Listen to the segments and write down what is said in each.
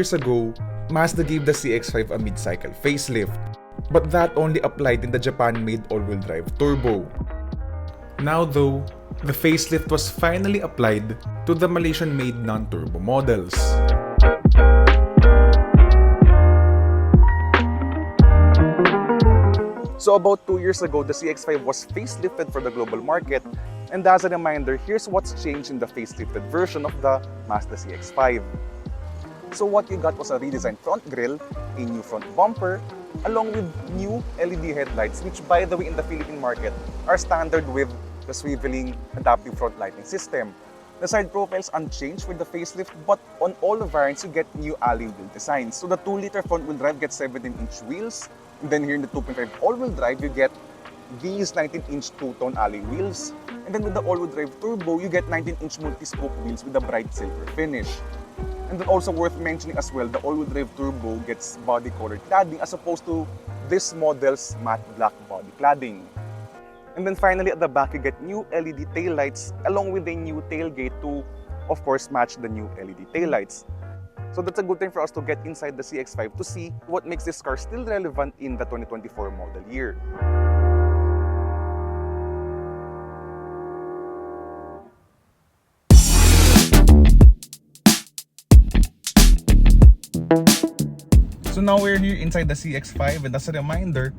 years ago, Mazda gave the CX-5 a mid-cycle facelift, but that only applied in the Japan-made all-wheel drive turbo. Now though, the facelift was finally applied to the Malaysian-made non-turbo models. So about 2 years ago, the CX-5 was facelifted for the global market, and as a reminder, here's what's changed in the facelifted version of the Mazda CX-5. So what you got was a redesigned front grille, a new front bumper, along with new LED headlights, which by the way in the Philippine market are standard with the swiveling adaptive front lighting system. The side profiles unchanged with the facelift, but on all the variants you get new alloy wheel designs. So the 2-liter front-wheel drive gets 17-inch wheels, and then here in the 2.5 all-wheel drive you get these 19-inch two-tone alloy wheels, and then with the all-wheel drive turbo you get 19-inch multi-spoke wheels with a bright silver finish. And then also worth mentioning as well, the all-wheel drive turbo gets body-colored cladding as opposed to this model's matte black body cladding. And then finally at the back you get new LED taillights along with a new tailgate to, of course, match the new LED taillights. So that's a good thing for us to get inside the CX-5 to see what makes this car still relevant in the 2024 model year. So now we're here inside the CX-5, and as a reminder,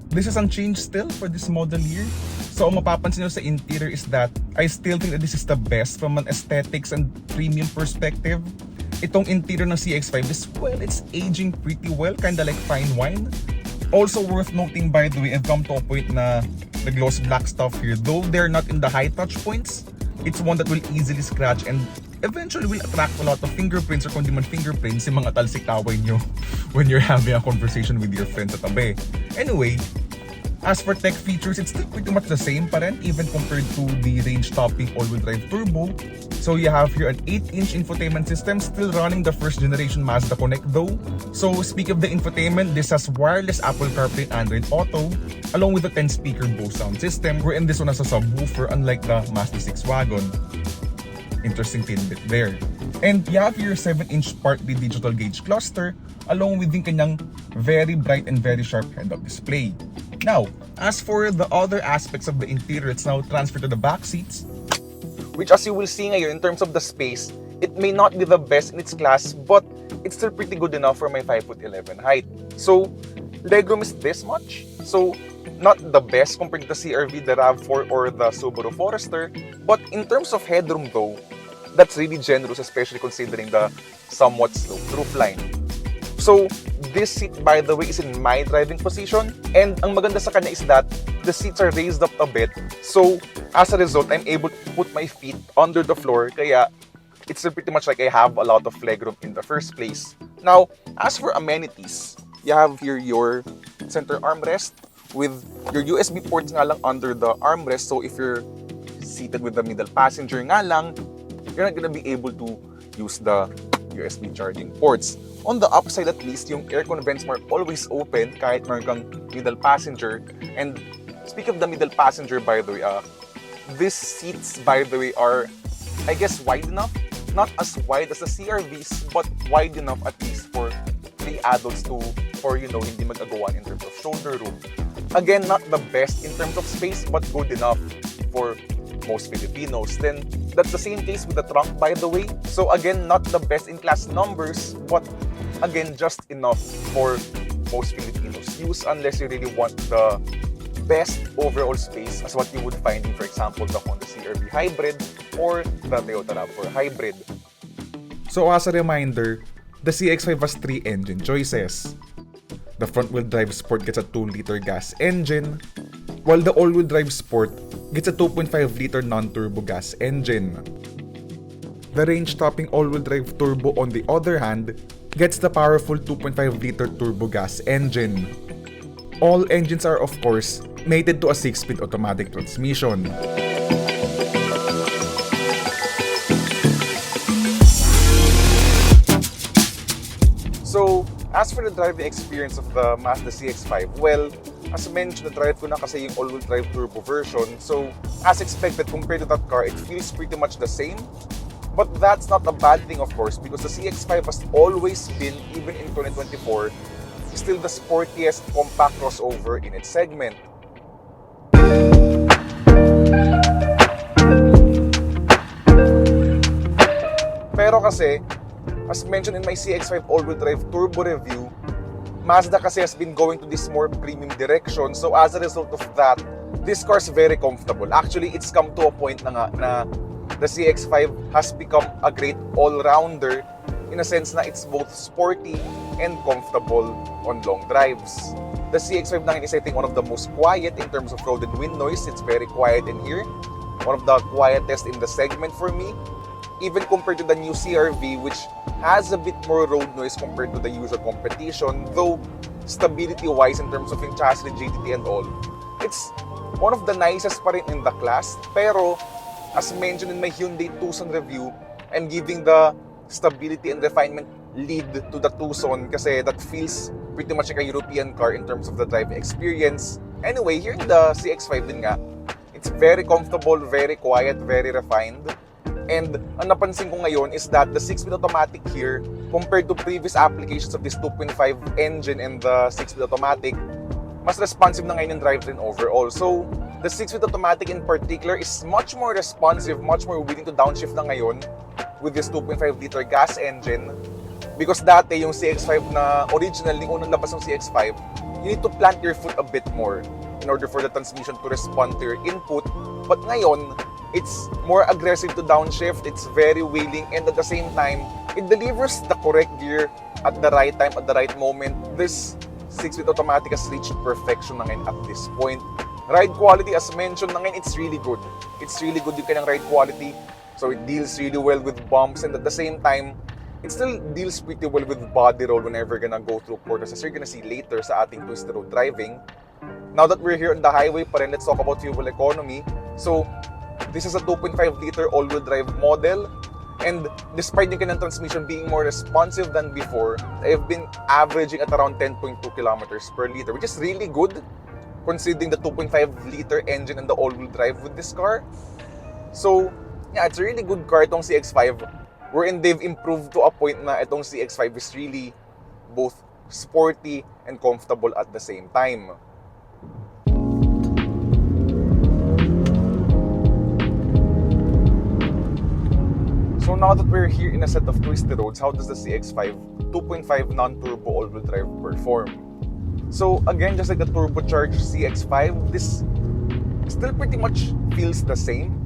this is unchanged still for this model year. So ang mapapansin nyo sa interior is that I still think that this is the best from an aesthetics and premium perspective. Itong interior ng CX-5 is, well, it's aging pretty well, kinda like fine wine. Also worth noting, by the way, I've come to a point na the gloss black stuff here, though they're not in the high touch points, it's one that will easily scratch and eventually will attract a lot of fingerprints, or kung di man fingerprints, yung mga talsikaway nyo when you're having a conversation with your friends sa tabi. Anyway, as for tech features, it's still pretty much the same pa rin, even compared to the range-topping all-wheel drive turbo. So you have here an 8-inch infotainment system, still running the first generation Mazda Connect though. So speak of the infotainment, this has wireless Apple CarPlay and Android Auto, along with a 10-speaker Bose sound system, wherein this one has a subwoofer unlike the Mazda 6 wagon. Interesting tidbit there. And you have your 7-inch Part B digital gauge cluster, along with yung kanyang very bright and very sharp head-up display. Now, as for the other aspects of the interior, it's now transferred to the back seats, which as you will see ngayon in terms of the space, it may not be the best in its class, but it's still pretty good enough for my 5'11" height. So, legroom is this much. So, not the best compared to the CR-V, the RAV4, or the Subaru Forester, but in terms of headroom though, that's really generous, especially considering the somewhat sloped roofline. So, this seat, by the way, is in my driving position, and ang maganda sa kanya is that the seats are raised up a bit, so as a result, I'm able to put my feet under the floor, kaya it's pretty much like I have a lot of legroom in the first place. Now, as for amenities, you have here your center armrest with your USB ports nga lang under the armrest, so if you're seated with the middle passenger nga lang, you're not gonna be able to use the USB charging ports. On the upside at least, yung aircon vents are always open kahit meron kang middle passenger. And speak of the middle passenger, by the way, these seats, by the way, are, I guess, wide enough. Not as wide as the CR-Vs, but wide enough at least for 3 adults for, hindi mag-agawan in terms of shoulder room. Again, not the best in terms of space, but good enough for most Filipinos. Then, that's the same case with the trunk, by the way. So again, not the best in class numbers, but again, just enough for most Filipinos use, unless you really want the best overall space as what you would find in, for example, the Honda CR-V Hybrid or the Toyota RAV4 Hybrid. So as a reminder, the CX-5 has 3 engine choices. The front-wheel drive Sport gets a 2-liter gas engine, while the all-wheel drive Sport gets a 2.5-liter non-turbo gas engine. The range-topping all-wheel drive turbo, on the other hand, gets the powerful 2.5-liter turbo gas engine. All engines are, of course, mated to a 6-speed automatic transmission. So, as for the driving experience of the Mazda CX-5, well, as mentioned, na-drive ko na kasi yung all-wheel drive turbo version. So, as expected, compared to that car, it feels pretty much the same. But that's not a bad thing, of course, because the CX-5 has always been, even in 2024, still the sportiest compact crossover in its segment. Pero kasi, as mentioned in my CX-5 all-wheel drive turbo review, Mazda kasi has been going to this more premium direction. So as a result of that, this car is very comfortable. Actually, it's come to a point na the CX-5 has become a great all-rounder in a sense na it's both sporty and comfortable on long drives. The CX-5 na is, I think, one of the most quiet in terms of road and wind noise. It's very quiet in here. One of the quietest in the segment for me. Even compared to the new CR-V, which has a bit more road noise compared to the usual competition, though stability-wise in terms of yung chassis rigidity and all, it's one of the nicest pa rin in the class. Pero, as mentioned in my Hyundai Tucson review, I'm giving the stability and refinement lead to the Tucson kasi that feels pretty much like a European car in terms of the driving experience. Anyway, here in the CX-5 din nga, it's very comfortable, very quiet, very refined. And ang napansin ko ngayon is that the 6-speed automatic here, compared to previous applications of this 2.5 engine and the 6-speed automatic, mas responsive na ngayon yung drivetrain overall. So, the 6-speed automatic in particular is much more responsive, much more willing to downshift na ngayon with this 2.5-liter gas engine. Because dati yung CX-5 na original, yung unang labas ng CX-5, you need to plant your foot a bit more in order for the transmission to respond to your input. But ngayon, it's more aggressive to downshift, it's very willing, and at the same time, it delivers the correct gear at the right time, at the right moment. This 6-speed automatic has reached perfection na ngayon at this point. Ride quality, as mentioned na ngayon, it's really good. It's really good yung kanyang ride quality. So it deals really well with bumps, and at the same time, it still deals pretty well with body roll whenever you're gonna go through corners, as you're gonna see later sa ating twisted road driving. Now that we're here on the highway pa rin, let's talk about fuel economy. So, this is a 2.5-liter all-wheel drive model, and despite yung kanyang transmission being more responsive than before, I've been averaging at around 10.2 kilometers per liter, which is really good considering the 2.5-liter engine and the all-wheel drive with this car. So, yeah, it's a really good car itong CX-5, wherein they've improved to a point na itong CX-5 is really both sporty and comfortable at the same time. So now that we're here in a set of twisted roads, how does the CX-5 2.5 non-turbo all-wheel drive perform? So again, just like the turbocharged CX-5, this still pretty much feels the same.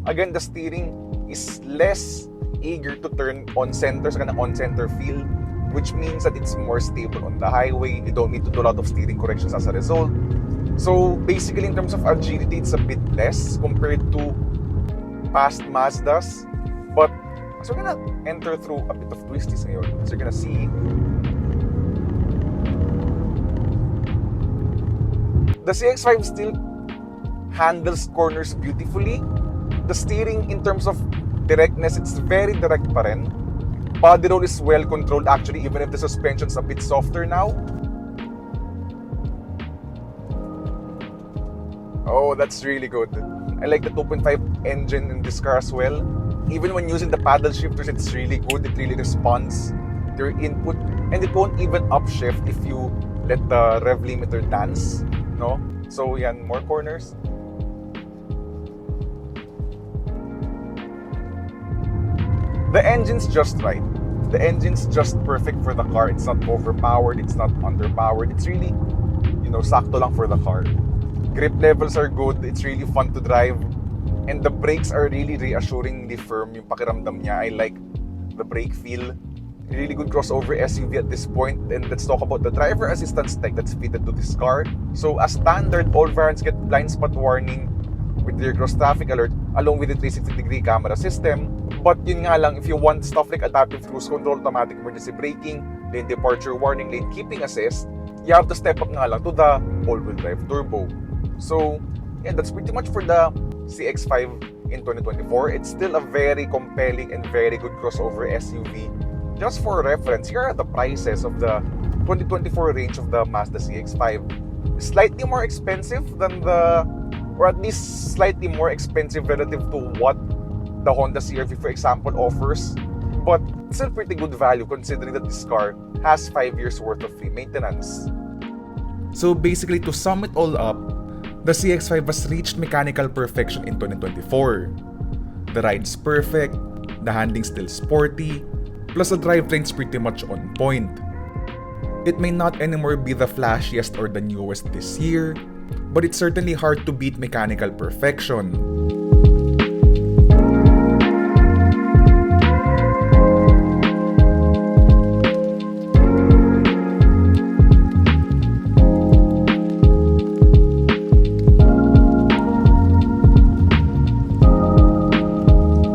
Again, the steering is less eager to turn on center, so kind of on-center feel, which means that it's more stable on the highway. You don't need to do a lot of steering corrections as a result. So basically, in terms of agility, it's a bit less compared to past Mazdas. But as we're gonna enter through a bit of twisties ngayon, as you're gonna see, the CX-5 still handles corners beautifully. The steering in terms of directness, it's very direct pa rin. Body roll is well controlled actually, even if the suspension's a bit softer now. Oh, that's really good. I like the 2.5 engine in this car as well. Even when using the paddle shifters, it's really good. It really responds to your input, and it won't even upshift if you let the rev limiter dance, no? So yan, more corners. The engine's just right. The engine's just perfect for the car. It's not overpowered, it's not underpowered. It's really, sakto lang for the car. Grip levels are good. It's really fun to drive. And the brakes are really reassuringly firm. Yung pakiramdam niya, I like the brake feel. Really good crossover SUV at this point. And let's talk about the driver assistance tech that's fitted to this car. So as standard, all variants get blind spot warning with rear cross traffic alert along with the 360-degree camera system. But yun nga lang, if you want stuff like adaptive cruise control, automatic emergency braking, lane departure warning, lane keeping assist, you have to step up nga lang to the all-wheel drive turbo. So yeah, that's pretty much for the CX-5 in 2024. It's still a very compelling and very good crossover SUV. Just for reference, here are the prices of the 2024 range of the Mazda CX-5. Slightly more expensive than or at least slightly more expensive relative to what the Honda CR-V, for example, offers. But it's still pretty good value considering that this car has 5 years worth of free maintenance. So basically, to sum it all up, the CX-5 has reached mechanical perfection in 2024. The ride's perfect, the handling's still sporty, plus the drivetrain's pretty much on point. It may not anymore be the flashiest or the newest this year, but it's certainly hard to beat mechanical perfection.